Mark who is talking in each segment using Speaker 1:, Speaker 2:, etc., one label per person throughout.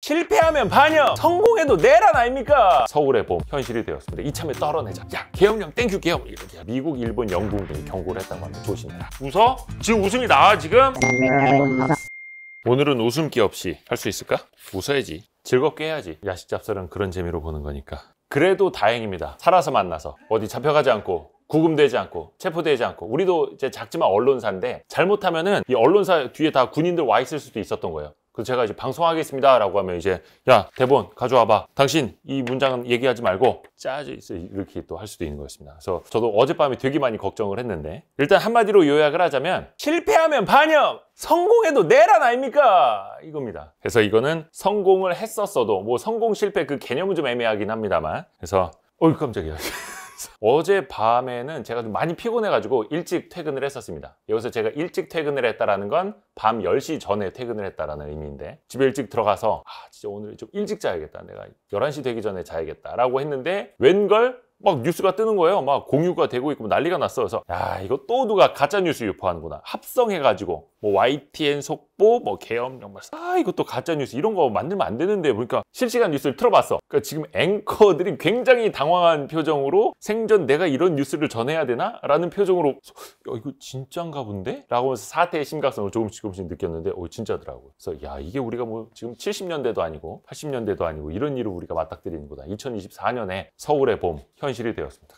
Speaker 1: 실패하면 반영, 성공해도 내란 아닙니까? 서울의 봄 현실이 되었습니다. 이참에 떨어내자. 야, 계엄령 땡큐 계엄. 이렇게 미국, 일본, 영국 등이 경고를 했다고 합니다. 조심해라. 웃어? 지금 웃음이 나와 지금? 오늘은 웃음기 없이 할 수 있을까? 웃어야지. 즐겁게 해야지. 야식잡설은 그런 재미로 보는 거니까. 그래도 다행입니다. 살아서 만나서 어디 잡혀가지 않고 구금되지 않고 체포되지 않고. 우리도 이제 작지만 언론사인데 잘못하면은 이 언론사 뒤에 다 군인들 와 있을 수도 있었던 거예요. 그래서 제가 이제 방송하겠습니다 라고 하면 이제 야 대본 가져와봐, 당신 이 문장은 얘기하지 말고 짜져 있어, 이렇게 또 할 수도 있는 거였습니다. 그래서 저도 어젯밤에 되게 많이 걱정을 했는데, 일단 한마디로 요약을 하자면 실패하면 반영, 성공해도 내란 아닙니까? 이겁니다. 그래서 이거는 성공을 했었어도 뭐 성공 실패 그 개념은 좀 애매하긴 합니다만, 그래서 어이 깜짝이야. 어젯밤에는 제가 좀 많이 피곤해가지고 일찍 퇴근을 했었습니다. 여기서 제가 일찍 퇴근을 했다라는 건 밤 10시 전에 퇴근을 했다라는 의미인데, 집에 일찍 들어가서 진짜 오늘 좀 일찍 자야겠다, 내가 11시 되기 전에 자야겠다 라고 했는데 웬걸 막 뉴스가 뜨는 거예요. 막 공유가 되고 있고 난리가 났어. 그래서 야, 이거 또 누가 가짜뉴스 유포하는구나. 합성해가지고 뭐 YTN 속보, 뭐 계엄령, 이것도 가짜뉴스 이런 거 만들면 안 되는데, 보니까 실시간 뉴스를 틀어봤어. 그러니까 지금 앵커들이 굉장히 당황한 표정으로 생전 내가 이런 뉴스를 전해야 되나? 라는 표정으로 이거 진짠가 본데? 라고 하면서 사태의 심각성을 조금씩 느꼈는데 진짜더라고요. 그래서 야, 이게 우리가 뭐 지금 70년대도 아니고 80년대도 아니고 이런 일을 우리가 맞닥뜨리는구나. 2024년에 서울의 봄 현실이 되었습니다.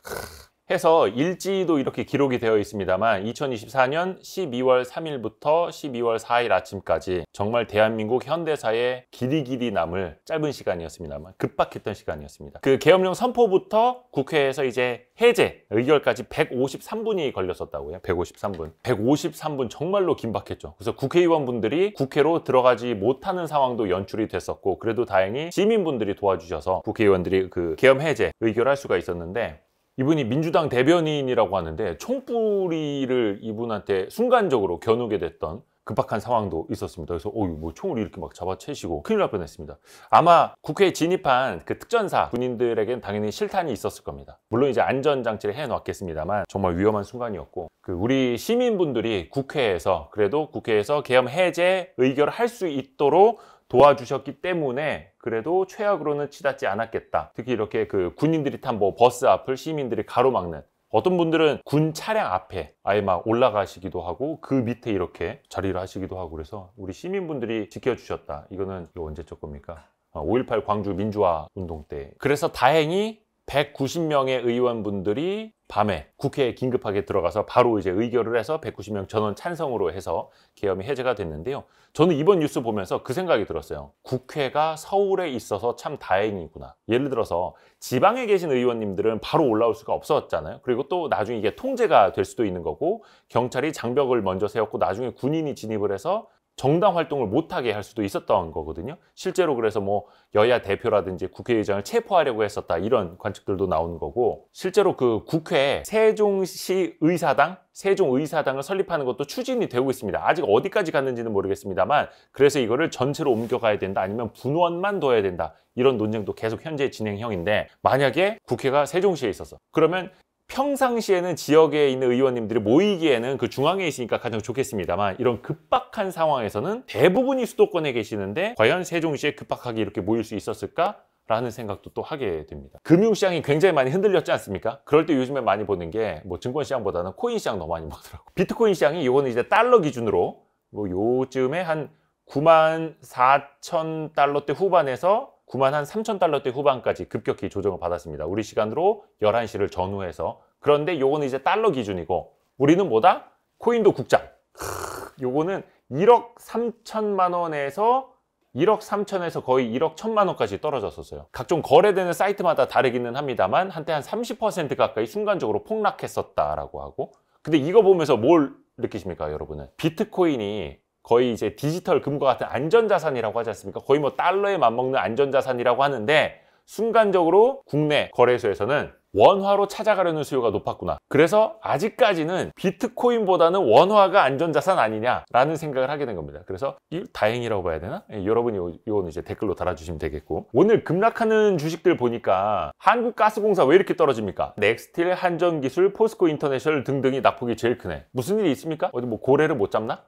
Speaker 1: 해서 일지도 이렇게 기록이 되어 있습니다만 2024년 12월 3일부터 12월 4일 아침까지 정말 대한민국 현대사에 길이 남을 짧은 시간이었습니다만 급박했던 시간이었습니다. 그 계엄령 선포부터 국회에서 이제 해제 의결까지 153분이 걸렸었다고요. 153분. 153분 정말로 긴박했죠. 그래서 국회의원분들이 국회로 들어가지 못하는 상황도 연출이 됐었고, 그래도 다행히 시민분들이 도와주셔서 국회의원들이 그 계엄 해제 의결할 수가 있었는데, 이분이 민주당 대변인이라고 하는데 총뿌리를 이분한테 순간적으로 겨누게 됐던 급박한 상황도 있었습니다. 그래서 뭐 총을 이렇게 막 잡아채시고 큰일 날 뻔했습니다. 아마 국회에 진입한 그 특전사 군인들에겐 당연히 실탄이 있었을 겁니다. 물론 이제 안전장치를 해놓았겠습니다만 정말 위험한 순간이었고, 그 우리 시민분들이 그래도 국회에서 계엄 해제 의결을 할 수 있도록 도와주셨기 때문에 그래도 최악으로는 치닫지 않았겠다. 특히 이렇게 그 군인들이 탄 뭐 버스 앞을 시민들이 가로막는, 어떤 분들은 군 차량 앞에 아예 막 올라가시기도 하고 그 밑에 이렇게 자리를 하시기도 하고, 그래서 우리 시민분들이 지켜주셨다. 이거 언제적 겁니까? 5.18 광주 민주화 운동 때. 그래서 다행히 190명의 의원분들이 밤에 국회에 긴급하게 들어가서 바로 이제 의결을 해서 190명 전원 찬성으로 해서 계엄이 해제가 됐는데요. 저는 이번 뉴스 보면서 그 생각이 들었어요. 국회가 서울에 있어서 참 다행이구나. 예를 들어서 지방에 계신 의원님들은 바로 올라올 수가 없었잖아요. 그리고 또 나중에 이게 통제가 될 수도 있는 거고, 경찰이 장벽을 먼저 세웠고 나중에 군인이 진입을 해서 정당 활동을 못하게 할 수도 있었던 거거든요. 실제로 그래서 뭐 여야 대표라든지 국회의장을 체포하려고 했었다, 이런 관측들도 나오는 거고, 실제로 그 국회 세종시 세종의사당을 설립하는 것도 추진이 되고 있습니다. 아직 어디까지 갔는지는 모르겠습니다만, 그래서 이거를 전체로 옮겨가야 된다, 아니면 분원만 둬야 된다, 이런 논쟁도 계속 현재 진행형인데, 만약에 국회가 세종시에 있었어, 그러면 평상시에는 지역에 있는 의원님들이 모이기에는 그 중앙에 있으니까 가장 좋겠습니다만, 이런 급박한 상황에서는 대부분이 수도권에 계시는데 과연 세종시에 급박하게 이렇게 모일 수 있었을까? 라는 생각도 또 하게 됩니다. 금융시장이 굉장히 많이 흔들렸지 않습니까? 그럴 때 요즘에 많이 보는 게 뭐 증권시장보다는 코인시장 너무 많이 보더라고요. 비트코인 시장이 요거는 이제 달러 기준으로 뭐 요즘에 한 94,000달러대 후반에서 93,000달러대 후반까지 급격히 조정을 받았습니다. 우리 시간으로 11시를 전후해서. 그런데 요거는 이제 달러 기준이고, 우리는 뭐다? 코인도 국장. 요거는 1억 3천만 원에서 1억 3천에서 거의 1억 1천만 원까지 떨어졌었어요. 각종 거래되는 사이트마다 다르기는 합니다만 한때 한 30% 가까이 순간적으로 폭락했었다라고 하고, 근데 이거 보면서 뭘 느끼십니까, 여러분은? 비트코인이 거의 이제 디지털 금과 같은 안전자산이라고 하지 않습니까? 거의 뭐 달러에 맞먹는 안전자산이라고 하는데, 순간적으로 국내 거래소에서는 원화로 찾아가려는 수요가 높았구나. 그래서 아직까지는 비트코인보다는 원화가 안전자산 아니냐라는 생각을 하게 된 겁니다. 그래서 다행이라고 봐야 되나? 여러분이 이거는 이제 댓글로 달아주시면 되겠고, 오늘 급락하는 주식들 보니까 한국가스공사 왜 이렇게 떨어집니까? 넥스틸, 한전기술, 포스코 인터내셔널 등등이 낙폭이 제일 크네. 무슨 일이 있습니까? 어디 뭐 고래를 못 잡나?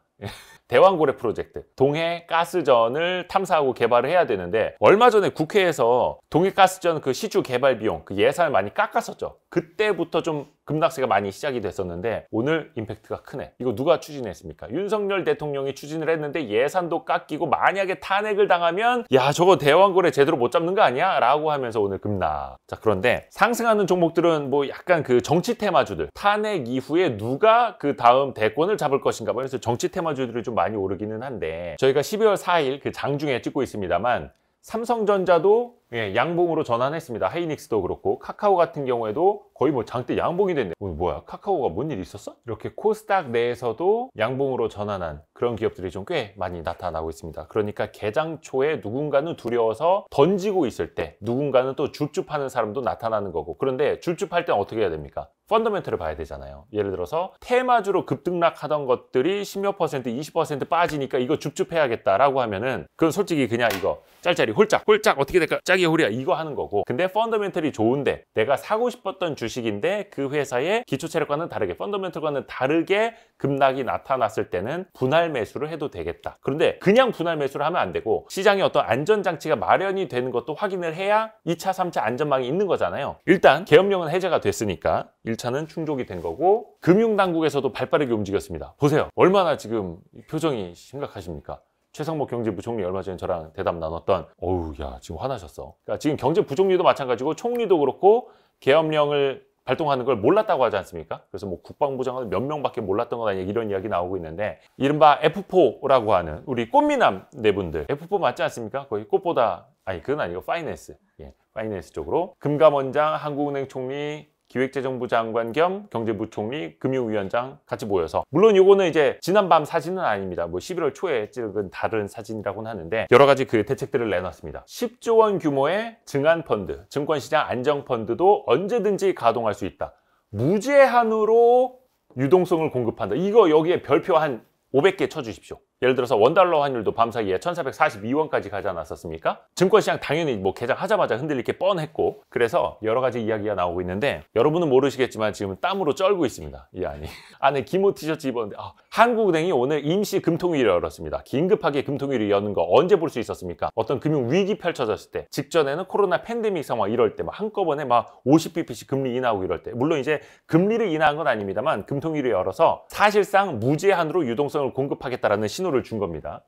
Speaker 1: 대왕고래 프로젝트, 동해가스전을 탐사하고 개발을 해야 되는데 얼마 전에 국회에서 동해가스전 그 시주 개발 비용 그 예산을 많이 깎았었죠. 그때부터 좀 급락세가 많이 시작이 됐었는데 오늘 임팩트가 크네. 이거 누가 추진했습니까? 윤석열 대통령이 추진을 했는데 예산도 깎이고 만약에 탄핵을 당하면 야 저거 대왕고래 제대로 못 잡는 거 아니야? 라고 하면서 오늘 급락. 자 그런데 상승하는 종목들은 뭐 약간 그 정치 테마주들, 탄핵 이후에 누가 그 다음 대권을 잡을 것인가 그래서 정치 테마주들이 좀 많이 오르기는 한데 저희가 12월 4일 그 장중에 찍고 있습니다만 삼성전자도 양봉으로 전환했습니다. 하이닉스도 그렇고 카카오 같은 경우에도 거의 뭐 장대 양봉이 됐네. 뭐야 카카오가 뭔 일이 있었어? 이렇게 코스닥 내에서도 양봉으로 전환한 그런 기업들이 좀 꽤 많이 나타나고 있습니다. 그러니까 개장 초에 누군가는 두려워서 던지고 있을 때 누군가는 또 줍줍하는 사람도 나타나는 거고 그런데 줍줍할 땐 어떻게 해야 됩니까? 펀더멘털을 봐야 되잖아요. 예를 들어서 테마주로 급등락하던 것들이 10몇 %, 20% 빠지니까 이거 줍줍해야겠다라고 하면은 그건 솔직히 그냥 이거 짤짤이 홀짝 어떻게 될까? 짝이 홀이야 이거 하는 거고 근데 펀더멘털이 좋은데 내가 사고 싶었던 주식인데 그 회사의 기초체력과는 다르게 펀더멘털과는 다르게 급락이 나타났을 때는 분할 매수를 해도 되겠다. 그런데 그냥 분할 매수를 하면 안 되고 시장에 어떤 안전장치가 마련이 되는 것도 확인을 해야 2차, 3차 안전망이 있는 거잖아요. 일단 계엄령은 해제가 됐으니까 1차는 충족이 된 거고 금융당국에서도 발빠르게 움직였습니다. 보세요. 얼마나 지금 표정이 심각하십니까? 최상목 경제부총리 얼마 전에 저랑 대담 나눴던 어우 야 지금 화나셨어. 그러니까 지금 경제부총리도 마찬가지고 총리도 그렇고 계엄령을 발동하는 걸 몰랐다고 하지 않습니까? 그래서 뭐 국방부 장관 몇 명밖에 몰랐던 건 아니야 이런 이야기 나오고 있는데 이른바 F4라고 하는 우리 꽃미남 네분들 F4 맞지 않습니까? 거의 꽃보다 아니 그건 아니고 파이낸스 파이낸스 쪽으로 금감원장, 한국은행 총리 기획재정부 장관 겸 경제부총리, 금융위원장 같이 모여서 물론 이거는 이제 지난밤 사진은 아닙니다. 뭐 11월 초에 찍은 다른 사진이라고는 하는데 여러 가지 그 대책들을 내놨습니다. 10조 원 규모의 증안펀드, 증권시장 안정펀드도 언제든지 가동할 수 있다. 무제한으로 유동성을 공급한다. 이거 여기에 별표 한 500개 쳐주십시오. 예를 들어서 원달러 환율도 밤사이에 1442원까지 가지 않았었습니까? 증권시장 당연히 뭐 개장하자마자 흔들릴 게 뻔했고 그래서 여러 가지 이야기가 나오고 있는데 여러분은 모르시겠지만 지금 땀으로 쩔고 있습니다. 이 안에 기모 티셔츠 입었는데 한국은행이 오늘 임시 금통위를 열었습니다. 긴급하게 금통위를 여는 거 언제 볼 수 있었습니까? 어떤 금융 위기 펼쳐졌을 때 직전에는 코로나 팬데믹 상황 이럴 때 막 한꺼번에 막 50bp씩 금리 인하하고 이럴 때 물론 이제 금리를 인하한 건 아닙니다만 금통위를 열어서 사실상 무제한으로 유동성을 공급하겠다라는 신호를 준 겁니다.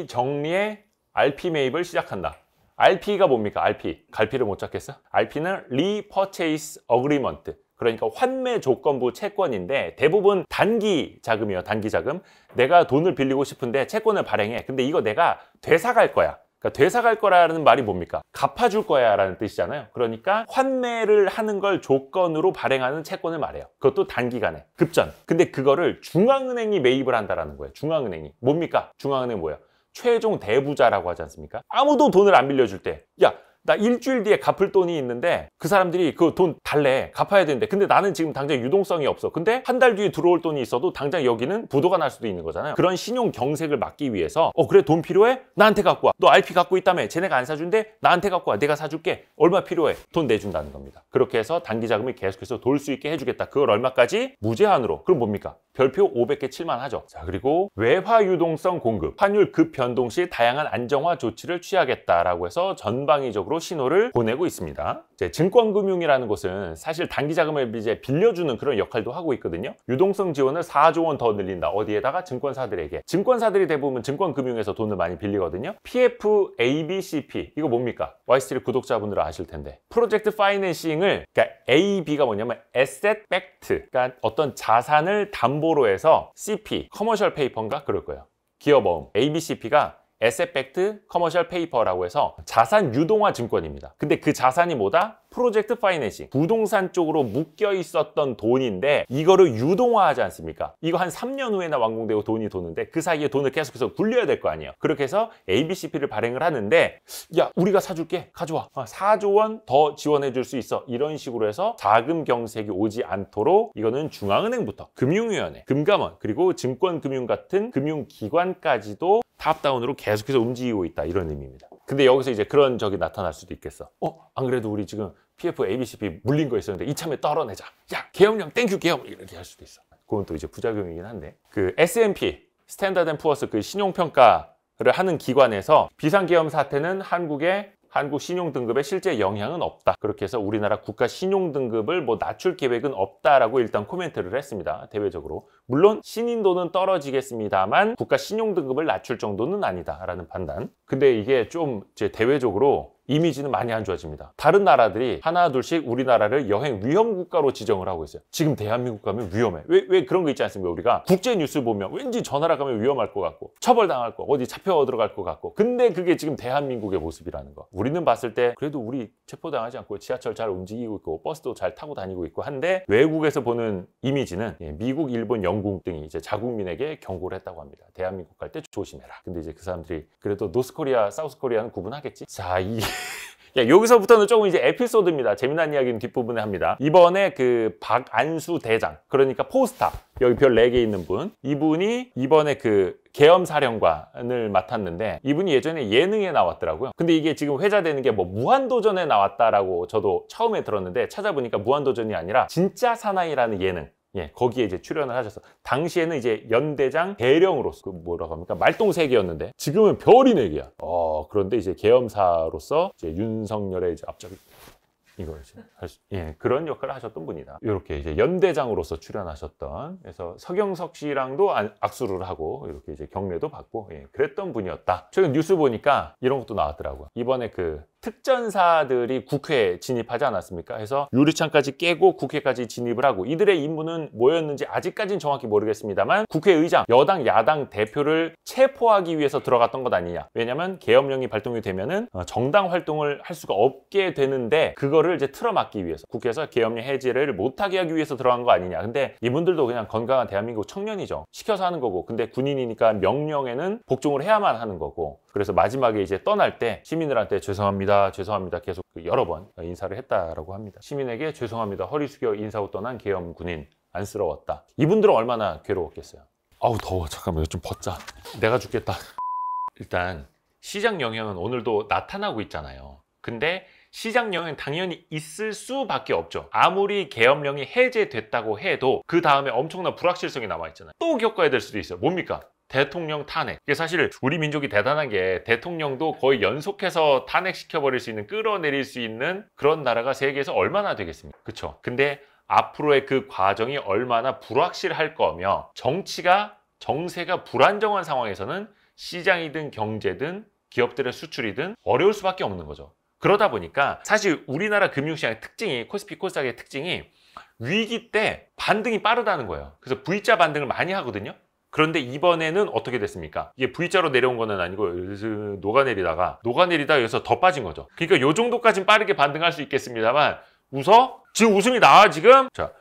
Speaker 1: 비정리의 RP 매입을 시작한다. RP가 뭡니까? RP. 갈피를 못 잡겠어? RP는 Repurchase Agreement. 그러니까 환매 조건부 채권인데 대부분 단기 자금이에요. 단기 자금. 내가 돈을 빌리고 싶은데 채권을 발행해. 근데 이거 내가 되사갈 거야. 그러니까 되사갈 거라는 말이 뭡니까? 갚아줄 거야 라는 뜻이잖아요. 그러니까 환매를 하는 걸 조건으로 발행하는 채권을 말해요. 그것도 단기간에 급전. 근데 그거를 중앙은행이 매입을 한다라는 거예요. 중앙은행이. 뭡니까? 중앙은행 뭐예요? 최종 대부자라고 하지 않습니까? 아무도 돈을 안 빌려줄 때 야 나 일주일 뒤에 갚을 돈이 있는데 그 사람들이 그 돈 달래 갚아야 되는데 근데 나는 지금 당장 유동성이 없어. 근데 한 달 뒤에 들어올 돈이 있어도 당장 여기는 부도가 날 수도 있는 거잖아요. 그런 신용 경색을 막기 위해서 그래 돈 필요해? 나한테 갖고 와. 너 RP 갖고 있다며. 쟤네가 안 사준대? 나한테 갖고 와. 내가 사줄게. 얼마 필요해? 돈 내준다는 겁니다. 그렇게 해서 단기 자금을 계속해서 돌 수 있게 해주겠다. 그걸 얼마까지? 무제한으로. 그럼 뭡니까? 별표 500개 칠만 하죠. 자 그리고 외화 유동성 공급, 환율 급 변동 시 다양한 안정화 조치를 취하겠다라고 해서 전방위적으로 신호를 보내고 있습니다. 이제 증권금융이라는 곳은 사실 단기 자금을 이제 빌려주는 그런 역할도 하고 있거든요. 유동성 지원을 4조 원 더 늘린다. 어디에다가? 증권사들에게. 증권사들이 대부분 증권금융에서 돈을 많이 빌리거든요. PF, ABCP 이거 뭡니까? YSTL 구독자분들은 아실 텐데 프로젝트 파이낸싱을 그러니까 AB가 뭐냐면 Asset Backed 그러니까 어떤 자산을 담보로 해서 CP, 커머셜 페이퍼인가? 그럴 거예요. 기업어음. ABCP가 Asset Backed Commercial Paper라고 해서 자산 유동화 증권입니다. 근데 그 자산이 뭐다? 프로젝트 파이낸싱. 부동산 쪽으로 묶여 있었던 돈인데 이거를 유동화하지 않습니까? 이거 한 3년 후에나 완공되고 돈이 도는데 그 사이에 돈을 계속해서 굴려야 될 거 아니에요. 그렇게 해서 ABCP를 발행을 하는데 야 우리가 사줄게. 가져와. 4조 원 더 지원해 줄 수 있어. 이런 식으로 해서 자금 경색이 오지 않도록 이거는 중앙은행부터 금융위원회, 금감원 그리고 증권금융 같은 금융기관까지도 탑다운으로 계속해서 움직이고 있다 이런 의미입니다. 근데 여기서 이제 그런 적이 나타날 수도 있겠어. 안 그래도 우리 지금 PF, ABCP 물린 거 있었는데 이참에 떨어내자. 야 계엄령 땡큐 계엄 이렇게 할 수도 있어. 그건 또 이제 부작용이긴 한데 그 S&P 스탠다드 앤 푸어스 그 신용평가를 하는 기관에서 비상계엄 사태는 한국 신용등급에 실제 영향은 없다. 그렇게 해서 우리나라 국가 신용등급을 뭐 낮출 계획은 없다라고 일단 코멘트를 했습니다. 대외적으로. 물론 신인도는 떨어지겠습니다만 국가 신용등급을 낮출 정도는 아니다라는 판단. 근데 이게 좀 제 대외적으로 이미지는 많이 안 좋아집니다. 다른 나라들이 하나 둘씩 우리나라를 여행 위험 국가로 지정을 하고 있어요. 지금 대한민국 가면 위험해. 왜 그런 거 있지 않습니까? 우리가 국제 뉴스 보면 왠지 저 나라 가면 위험할 것 같고 처벌당할 거 어디 잡혀 들어갈 것 같고 근데 그게 지금 대한민국의 모습이라는 거. 우리는 봤을 때 그래도 우리 체포당하지 않고 지하철 잘 움직이고 있고 버스도 잘 타고 다니고 있고 한데 외국에서 보는 이미지는 미국, 일본, 영국 등이 이제 자국민에게 경고를 했다고 합니다. 대한민국 갈 때 조심해라. 근데 이제 그 사람들이 그래도 노스코리아, 사우스코리아는 구분하겠지? 자, 야, 여기서부터는 조금 이제 에피소드입니다. 재미난 이야기는 뒷부분에 합니다. 이번에 그 박안수 대장, 그러니까 포스타, 여기 별 4개 있는 분, 이분이 이번에 그 계엄사령관을 맡았는데 이분이 예전에 예능에 나왔더라고요. 근데 이게 지금 회자되는 게 뭐 무한도전에 나왔다라고 저도 처음에 들었는데 찾아보니까 무한도전이 아니라 진짜 사나이라는 예능. 예, 거기에 이제 출연을 하셔서 당시에는 이제 연대장 대령으로서 그 뭐라고 합니까? 말똥3개였는데 지금은 별이 4개야. 그런데 이제 계엄사로서 이제 윤석열의 이제 앞잡이 이걸 이제 그런 역할을 하셨던 분이다. 이렇게 이제 연대장으로서 출연하셨던 그래서 서경석 씨랑도 악수를 하고 이렇게 이제 경례도 받고 그랬던 분이었다. 최근 뉴스 보니까 이런 것도 나왔더라고요. 이번에 그 특전사들이 국회에 진입하지 않았습니까? 해서 유리창까지 깨고 국회까지 진입을 하고 이들의 임무는 뭐였는지 아직까지는 정확히 모르겠습니다만 국회의장, 여당, 야당 대표를 체포하기 위해서 들어갔던 것 아니냐. 왜냐면 계엄령이 발동이 되면은 정당 활동을 할 수가 없게 되는데 그거를 이제 틀어막기 위해서 국회에서 계엄령 해제를 못하게 하기 위해서 들어간 거 아니냐. 근데 이분들도 그냥 건강한 대한민국 청년이죠. 시켜서 하는 거고 근데 군인이니까 명령에는 복종을 해야만 하는 거고 그래서 마지막에 이제 떠날 때 시민들한테 죄송합니다 계속 여러 번 인사를 했다라고 합니다. 시민에게 죄송합니다 허리 숙여 인사하고 떠난 계엄 군인 안쓰러웠다. 이분들은 얼마나 괴로웠겠어요. 아우 더워. 잠깐만 이거 좀 벗자. 내가 죽겠다. 일단 시장 영향은 오늘도 나타나고 있잖아요. 근데 시장 영향은 당연히 있을 수밖에 없죠. 아무리 계엄령이 해제됐다고 해도 그 다음에 엄청난 불확실성이 남아있잖아요. 또 겪어야 될 수도 있어요. 뭡니까? 대통령 탄핵. 이게 사실 우리 민족이 대단한 게 대통령도 거의 연속해서 탄핵시켜버릴 수 있는 끌어내릴 수 있는 그런 나라가 세계에서 얼마나 되겠습니까? 그쵸? 근데 앞으로의 그 과정이 얼마나 불확실할 거며 정세가 불안정한 상황에서는 시장이든 경제든 기업들의 수출이든 어려울 수밖에 없는 거죠. 그러다 보니까 사실 우리나라 금융시장의 특징이 코스피 코스닥의 특징이 위기 때 반등이 빠르다는 거예요. 그래서 V자 반등을 많이 하거든요. 그런데 이번에는 어떻게 됐습니까? 이게 V자로 내려온 거는 아니고 녹아내리다가 여기서 더 빠진 거죠. 그러니까 요 정도까지는 빠르게 반등할 수 있겠습니다만 지금 웃음이 나와 지금? 자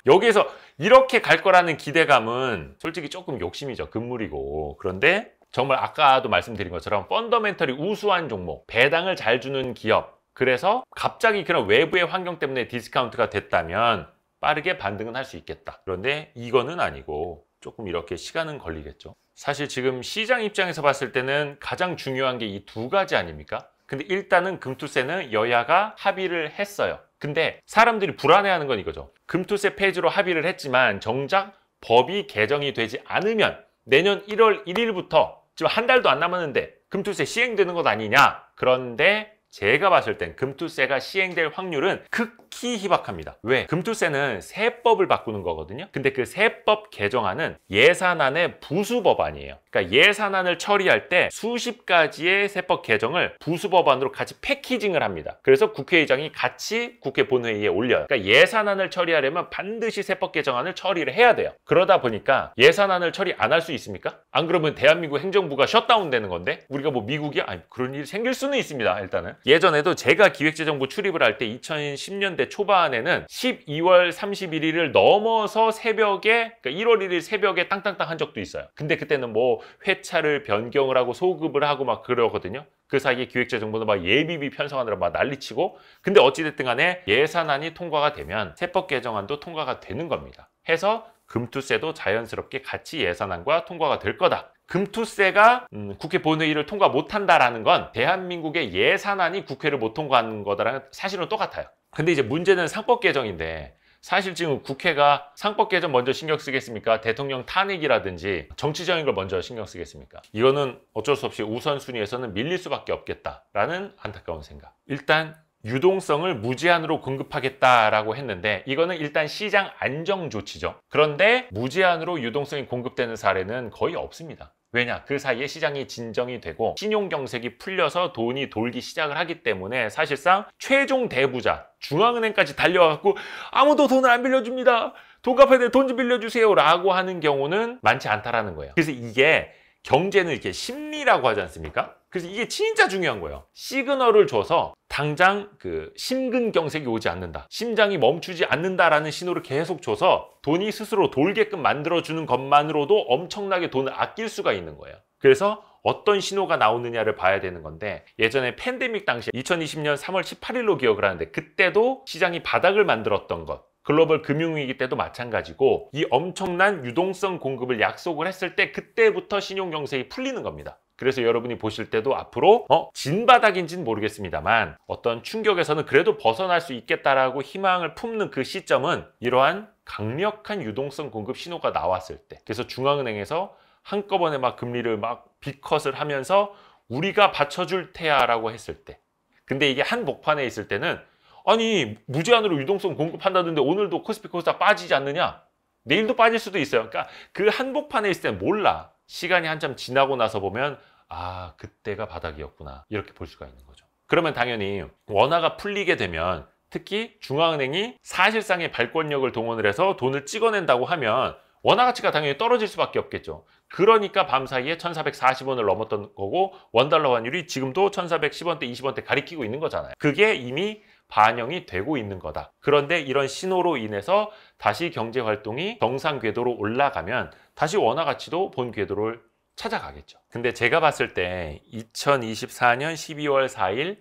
Speaker 1: 여기에서 이렇게 갈 거라는 기대감은 솔직히 조금 욕심이죠. 금물이고. 그런데 정말 아까도 말씀드린 것처럼 펀더멘털이 우수한 종목, 배당을 잘 주는 기업, 그래서 갑자기 그런 외부의 환경 때문에 디스카운트가 됐다면 빠르게 반등은 할 수 있겠다. 그런데 이거는 아니고 조금 이렇게 시간은 걸리겠죠. 사실 지금 시장 입장에서 봤을 때는 가장 중요한 게 이 2가지 아닙니까? 근데 일단은 금투세는 여야가 합의를 했어요. 근데 사람들이 불안해하는 건 이거죠. 금투세 폐지로 합의를 했지만 정작 법이 개정이 되지 않으면 내년 1월 1일부터 지금 한 달도 안 남았는데 금투세 시행되는 것 아니냐? 그런데 제가 봤을 땐 금투세가 시행될 확률은 극히 희박합니다. 왜? 금투세는 세법을 바꾸는 거거든요. 근데 그 세법 개정안은 예산안의 부수법안이에요. 그러니까 예산안을 처리할 때 수십 가지의 세법 개정을 부수법안으로 같이 패키징을 합니다. 그래서 국회의장이 같이 국회 본회의에 올려요. 그러니까 예산안을 처리하려면 반드시 세법 개정안을 처리를 해야 돼요. 그러다 보니까 예산안을 처리 안 할 수 있습니까? 안 그러면 대한민국 행정부가 셧다운 되는 건데 우리가 뭐 미국이야? 아니, 그런 일이 생길 수는 있습니다. 일단은. 예전에도 제가 기획재정부 출입을 할 때 2010년대 초반에는 12월 31일을 넘어서 새벽에 그러니까 1월 1일 새벽에 땅땅땅 한 적도 있어요. 근데 그때는 뭐 회차를 변경을 하고 소급을 하고 막 그러거든요. 그 사이에 기획재정부는 막 예비비 편성하느라 막 난리치고 근데 어찌됐든 간에 예산안이 통과가 되면 세법 개정안도 통과가 되는 겁니다. 해서 금투세도 자연스럽게 같이 예산안과 통과가 될 거다. 금투세가 국회 본회의를 통과 못한다라는 건 대한민국의 예산안이 국회를 못 통과하는 거다라는 사실은 똑같아요. 근데 이제 문제는 상법 개정인데 사실 지금 국회가 상법 개정 먼저 신경 쓰겠습니까? 대통령 탄핵이라든지 정치적인 걸 먼저 신경 쓰겠습니까? 이거는 어쩔 수 없이 우선순위에서는 밀릴 수밖에 없겠다라는 안타까운 생각. 일단 유동성을 무제한으로 공급하겠다라고 했는데 이거는 일단 시장 안정 조치죠. 그런데 무제한으로 유동성이 공급되는 사례는 거의 없습니다. 왜냐? 그 사이에 시장이 진정이 되고 신용경색이 풀려서 돈이 돌기 시작을 하기 때문에 사실상 최종 대부자, 중앙은행까지 달려와갖고 아무도 돈을 안 빌려줍니다. 돈 갚아야 돼. 돈 좀 빌려주세요. 라고 하는 경우는 많지 않다라는 거예요. 그래서 이게 경제는 이렇게 심리라고 하지 않습니까? 그래서 이게 진짜 중요한 거예요. 시그널을 줘서 당장 그 심근경색이 오지 않는다. 심장이 멈추지 않는다라는 신호를 계속 줘서 돈이 스스로 돌게끔 만들어주는 것만으로도 엄청나게 돈을 아낄 수가 있는 거예요. 그래서 어떤 신호가 나오느냐를 봐야 되는 건데 예전에 팬데믹 당시에 2020년 3월 18일로 기억을 하는데 그때도 시장이 바닥을 만들었던 것 글로벌 금융위기 때도 마찬가지고 이 엄청난 유동성 공급을 약속을 했을 때 그때부터 신용경색이 풀리는 겁니다. 그래서 여러분이 보실 때도 앞으로 진바닥인지는 모르겠습니다만 어떤 충격에서는 그래도 벗어날 수 있겠다라고 희망을 품는 그 시점은 이러한 강력한 유동성 공급 신호가 나왔을 때 그래서 중앙은행에서 한꺼번에 막 금리를 막 빅컷을 하면서 우리가 받쳐줄 테야 라고 했을 때 근데 이게 한복판에 있을 때는 아니 무제한으로 유동성 공급한다던데 오늘도 코스피 코스닥 빠지지 않느냐? 내일도 빠질 수도 있어요. 그러니까 그 한복판에 있을 때는 몰라. 시간이 한참 지나고 나서 보면 아 그때가 바닥이었구나 이렇게 볼 수가 있는 거죠. 그러면 당연히 원화가 풀리게 되면 특히 중앙은행이 사실상의 발권력을 동원을 해서 돈을 찍어낸다고 하면 원화 가치가 당연히 떨어질 수밖에 없겠죠. 그러니까 밤사이에 1440원을 넘었던 거고 원달러 환율이 지금도 1410원대 20원대 가리키고 있는 거잖아요. 그게 이미 반영이 되고 있는 거다. 그런데 이런 신호로 인해서 다시 경제 활동이 정상 궤도로 올라가면 다시 원화 가치도 본 궤도를 찾아가겠죠. 근데 제가 봤을 때 2024년 12월 4일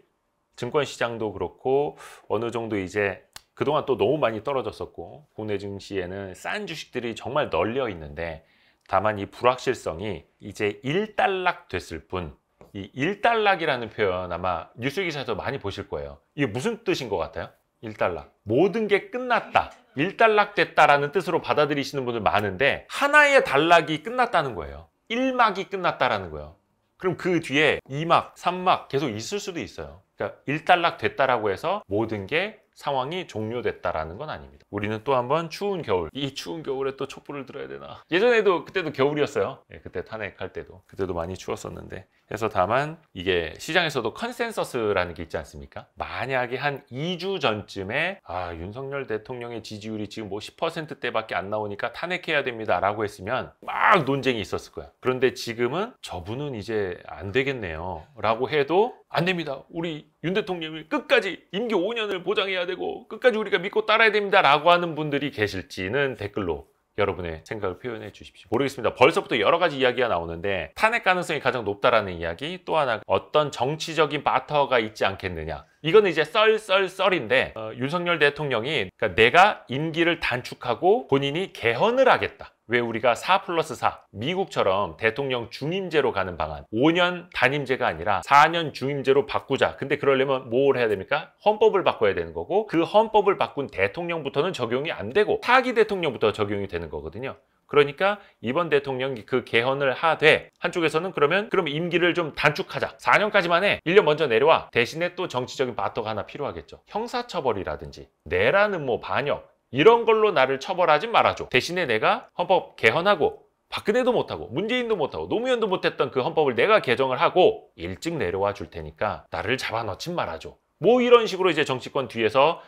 Speaker 1: 증권시장도 그렇고 어느 정도 이제 그동안 또 너무 많이 떨어졌었고 국내 증시에는 싼 주식들이 정말 널려 있는데 다만 이 불확실성이 이제 일단락 됐을 뿐 이 일단락이라는 표현 아마 뉴스 기사에서 많이 보실 거예요. 이게 무슨 뜻인 것 같아요? 일단락. 모든 게 끝났다. 일단락됐다라는 뜻으로 받아들이시는 분들 많은데 하나의 단락이 끝났다는 거예요. 1막이 끝났다라는 거예요. 그럼 그 뒤에 2막, 3막 계속 있을 수도 있어요. 그러니까 일단락 됐다라고 해서 모든 게 상황이 종료됐다라는 건 아닙니다. 우리는 또 한번 추운 겨울, 이 추운 겨울에 또 촛불을 들어야 되나? 예전에도 그때도 겨울이었어요. 그때 탄핵할 때도. 그때도 많이 추웠었는데. 그래서 다만 이게 시장에서도 컨센서스라는 게 있지 않습니까? 만약에 한 2주 전쯤에 윤석열 대통령의 지지율이 지금 뭐 10%대밖에 안 나오니까 탄핵해야 됩니다 라고 했으면 막 논쟁이 있었을 거야. 그런데 지금은 저분은 이제 안 되겠네요 라고 해도 안 됩니다. 우리 윤 대통령이 끝까지 임기 5년을 보장해야 되고 끝까지 우리가 믿고 따라야 됩니다 라고 하는 분들이 계실지는 댓글로 여러분의 생각을 표현해 주십시오. 모르겠습니다. 벌써부터 여러 가지 이야기가 나오는데 탄핵 가능성이 가장 높다라는 이야기 또 하나 어떤 정치적인 바터가 있지 않겠느냐. 이거는 이제 썰인데 윤석열 대통령이 그러니까 내가 임기를 단축하고 본인이 개헌을 하겠다. 왜 우리가 4+4 미국처럼 대통령 중임제로 가는 방안 5년 단임제가 아니라 4년 중임제로 바꾸자. 근데 그러려면 뭘 해야 됩니까? 헌법을 바꿔야 되는 거고 그 헌법을 바꾼 대통령부터는 적용이 안 되고 차기 대통령부터 적용이 되는 거거든요. 그러니까 이번 대통령이 그 개헌을 하되 한쪽에서는 그럼 임기를 좀 단축하자. 4년까지만 해. 1년 먼저 내려와. 대신에 또 정치적인 바터가 하나 필요하겠죠. 형사처벌이라든지 내라는 뭐 반역 이런 걸로 나를 처벌하지 말아줘. 대신에 내가 헌법 개헌하고 박근혜도 못하고 문재인도 못하고 노무현도 못했던 그 헌법을 내가 개정을 하고 일찍 내려와 줄 테니까 나를 잡아넣지 말아줘. 뭐 이런 식으로 이제 정치권 뒤에서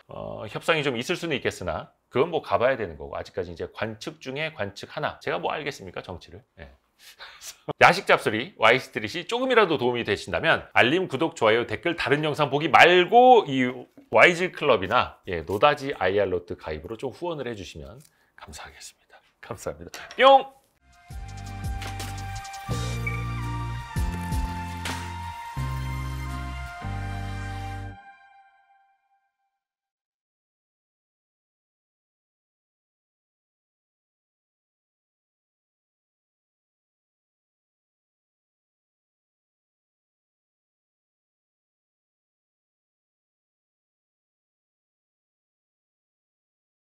Speaker 1: 협상이 좀 있을 수는 있겠으나 그건 뭐 가봐야 되는 거고 아직까지 이제 관측 중에 관측 하나. 제가 뭐 알겠습니까 정치를. 네. 야식 잡소리 Y스트릿이 조금이라도 도움이 되신다면 알림, 구독, 좋아요, 댓글 다른 영상 보기 말고 이 YG 클럽이나 노다지 IR 로트 가입으로 좀 후원을 해주시면 감사하겠습니다. 감사합니다. 뿅!